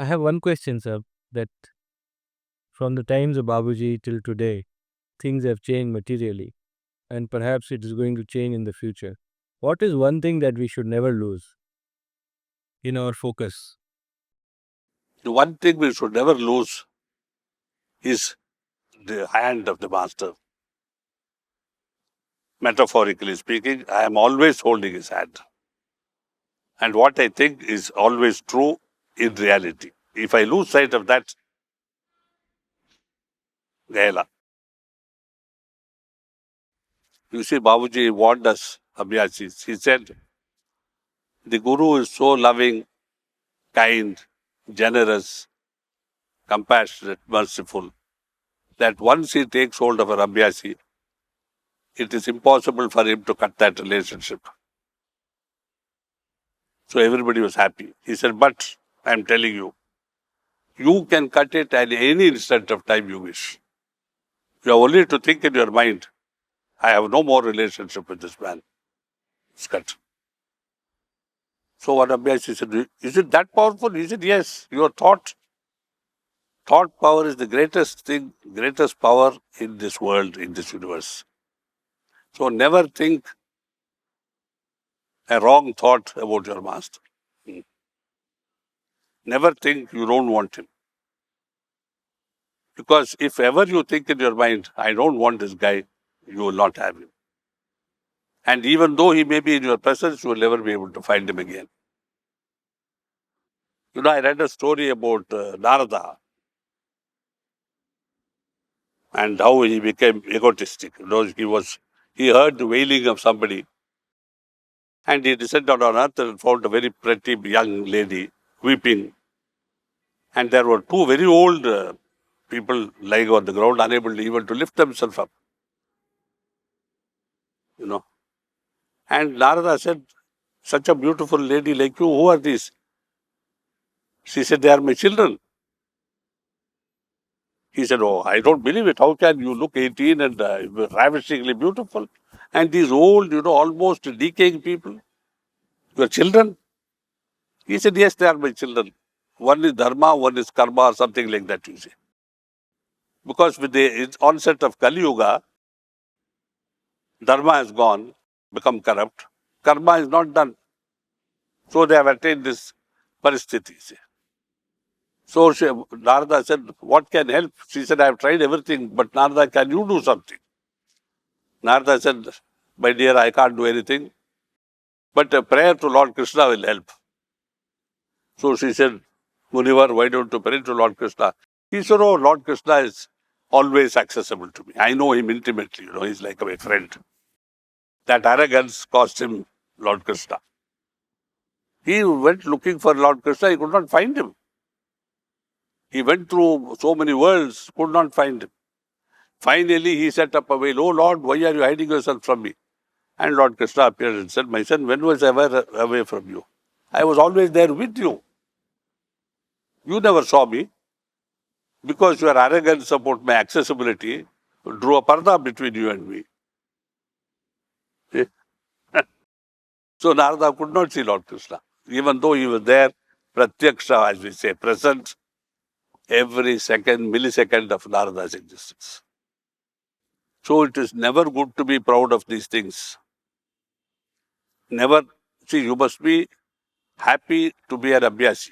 I have one question, sir, that from the times of Babuji till today, things have changed materially, and perhaps it is going to change in the future. What is one thing that we should never lose in our focus? The one thing we should never lose is the hand of the master. Metaphorically speaking, I am always holding his hand. And what I think is always true in reality. If I lose sight of that, Gaela. You see, Babuji warned us, Abhyasis. He said, the Guru is so loving, kind, generous, compassionate, merciful, that once he takes hold of a Abhyasi, it is impossible for him to cut that relationship. So everybody was happy. He said, but I am telling you, you can cut it at any instant of time you wish. You have only to think in your mind, I have no more relationship with this man. It's cut. So one Abhyasi said, is it that powerful? He said, yes, your thought. Thought power is the greatest thing, greatest power in this world, in this universe. So never think a wrong thought about your master. Never think you don't want him. Because if ever you think in your mind, I don't want this guy, you will not have him. And even though he may be in your presence, you will never be able to find him again. You know, I read a story about Narada and how he became egotistic. You know, he heard the wailing of somebody and he descended on earth and found a very pretty young lady weeping. And there were two very old people lying on the ground, unable even to lift themselves up. You know. And Narada said, such a beautiful lady like you, who are these? She said, they are my children. He said, oh, I don't believe it. How can you look 18 and ravishingly beautiful? And these old, you know, almost decaying people, your children? He said, yes, they are my children. One is dharma, one is karma, or something like that, you see. Because with the onset of Kali Yuga, dharma has gone, become corrupt. Karma is not done. So they have attained this paristiti. So Narada said, what can help? She said, I have tried everything, but Narada, can you do something? Narada said, my dear, I can't do anything, but a prayer to Lord Krishna will help. So she said, Munivar, why don't you pray to Lord Krishna? He said, oh, Lord Krishna is always accessible to me. I know him intimately, you know, he's like my friend. That arrogance cost him Lord Krishna. He went looking for Lord Krishna, he could not find him. He went through so many worlds, could not find him. Finally, he set up a veil. Oh Lord, why are you hiding yourself from me? And Lord Krishna appeared and said, my son, when was I ever away from you? I was always there with you. You never saw me. Because your arrogance about my accessibility drew a parda between you and me. So Narada could not see Lord Krishna. Even though he was there, pratyaksha, as we say, present every second, millisecond of Narada's existence. So it is never good to be proud of these things. Never, see, you must be happy to be an Abhyasi.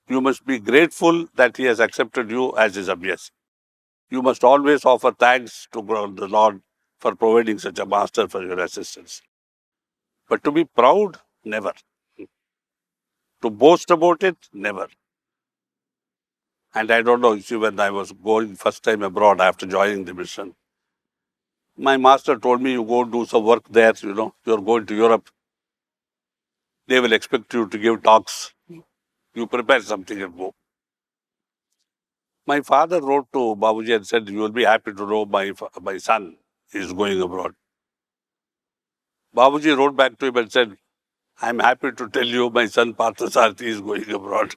You must be grateful that he has accepted you as his Abhyasi. You must always offer thanks to the Lord for providing such a master for your assistance. But to be proud, never. To boast about it, never. And I don't know, you see, when I was going first time abroad after joining the mission, my master told me, you go do some work there, you know, you're going to Europe. They will expect you to give talks. You prepare something and go. My father wrote to Babuji and said, you will be happy to know my son is going abroad. Babuji wrote back to him and said, I'm happy to tell you my son Parthasarathi is going abroad.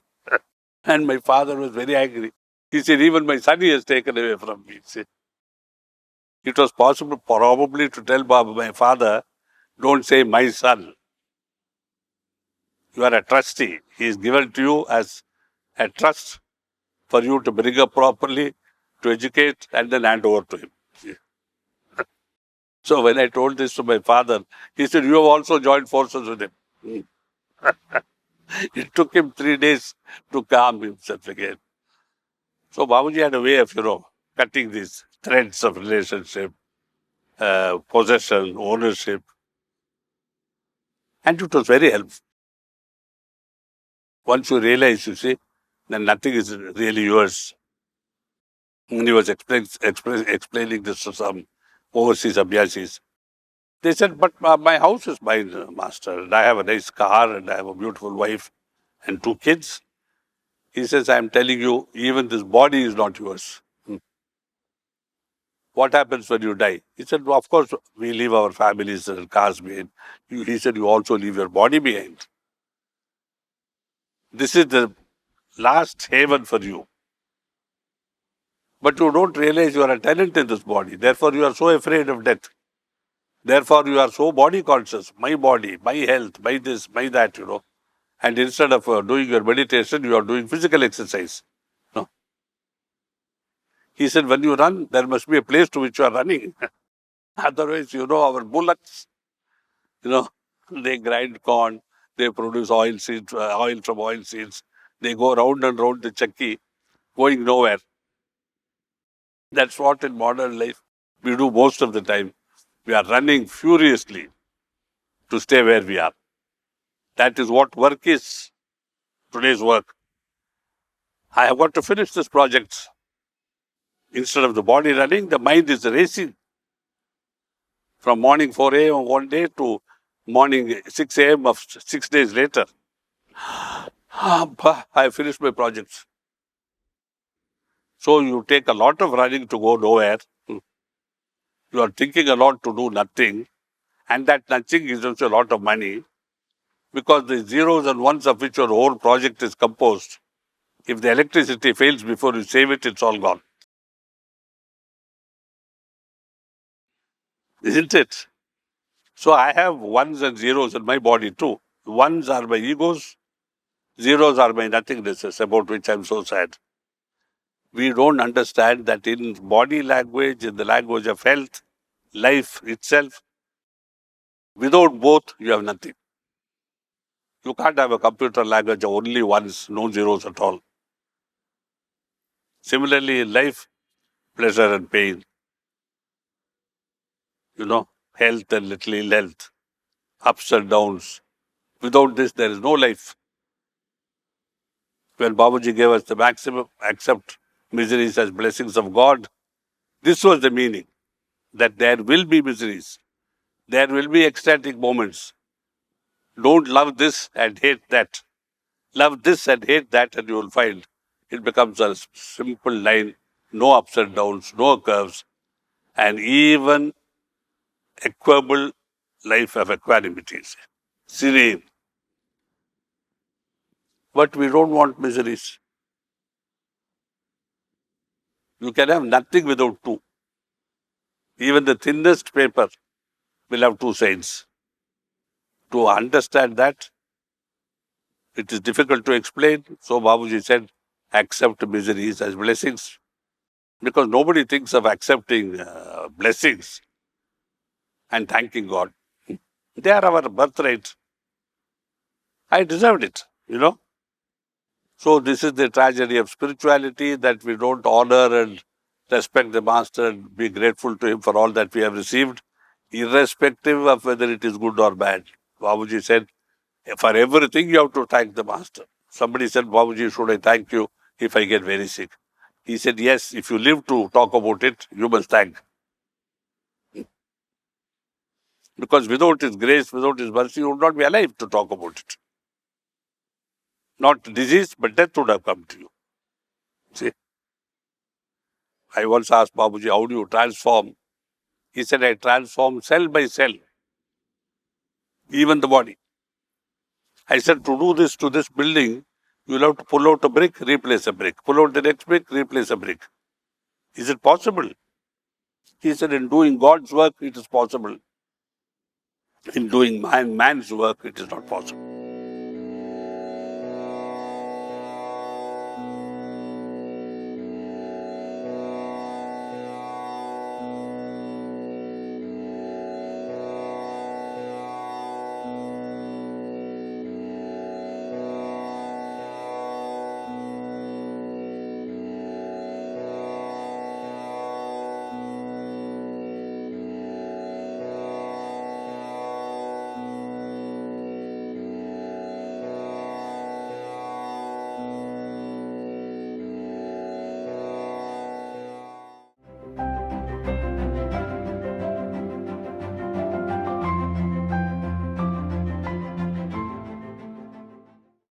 And my father was very angry. He said, even my son he has taken away from me. It was possible probably to tell my father, don't say my son. You are a trustee. He is given to you as a trust for you to bring up properly, to educate, and then hand over to him. So when I told this to my father, he said, you have also joined forces with him. It took him 3 days to calm himself again. So Babuji had a way of, cutting these threads of relationship, possession, ownership. And it was very helpful. Once you realize, you see, then nothing is really yours. And he was explaining this to some overseas abhyasis. They said, but my house is mine, master, and I have a nice car, and I have a beautiful wife and 2 kids. He says, I am telling you, even this body is not yours. What happens when you die? He said, well, of course, we leave our families and cars behind. He said, you also leave your body behind. This is the last haven for you. But you don't realize you are a tenant in this body. Therefore, you are so afraid of death. Therefore, you are so body conscious. My body, my health, my this, my that, And instead of doing your meditation, you are doing physical exercise. No? He said, when you run, there must be a place to which you are running. Otherwise, our bullocks, they grind corn, they produce oil seeds, oil from oil seeds. They go round and round the chakki, going nowhere. That's what in modern life we do most of the time. We are running furiously to stay where we are. That is what work is, today's work. I have got to finish this project. Instead of the body running, the mind is racing. From morning 4 a.m. one day to morning 6 a.m. of 6 days later. I finished my projects. So you take a lot of running to go nowhere. You are thinking a lot to do nothing. And that nothing is also a lot of money. Because the zeros and ones of which your whole project is composed, if the electricity fails before you save it, it's all gone. Isn't it? So I have ones and zeros in my body too. Ones are my egos, zeros are my nothingness, about which I'm so sad. We don't understand that in body language, in the language of health, life itself, without both, you have nothing. You can't have a computer language of only ones, no zeros at all. Similarly, in life, pleasure and pain, health and little ill health, ups and downs. Without this, there is no life. When Babuji gave us the maximum, accept miseries as blessings of God, this was the meaning, that there will be miseries. There will be ecstatic moments. Don't love this and hate that. Love this and hate that, and you will find it becomes a simple line, no ups and downs, no curves, and even equable life of equanimity, serene. But we don't want miseries. You can have nothing without two. Even the thinnest paper will have 2 sides. To understand that, it is difficult to explain. So Babuji said, accept miseries as blessings. Because nobody thinks of accepting blessings and thanking God. They are our birthright. I deserved it, So this is the tragedy of spirituality, that we don't honor and respect the Master and be grateful to him for all that we have received, irrespective of whether it is good or bad. Babuji said, for everything you have to thank the Master. Somebody said, Babuji, should I thank you if I get very sick? He said, yes, if you live to talk about it, you must thank. Because without his grace, without his mercy, you would not be alive to talk about it. Not disease, but death would have come to you. See? I once asked Babuji, how do you transform? He said, I transform cell by cell, even the body. I said, to do this to this building, you'll have to pull out a brick, replace a brick. Pull out the next brick, replace a brick. Is it possible? He said, in doing God's work, it is possible. In doing man's work, it is not possible.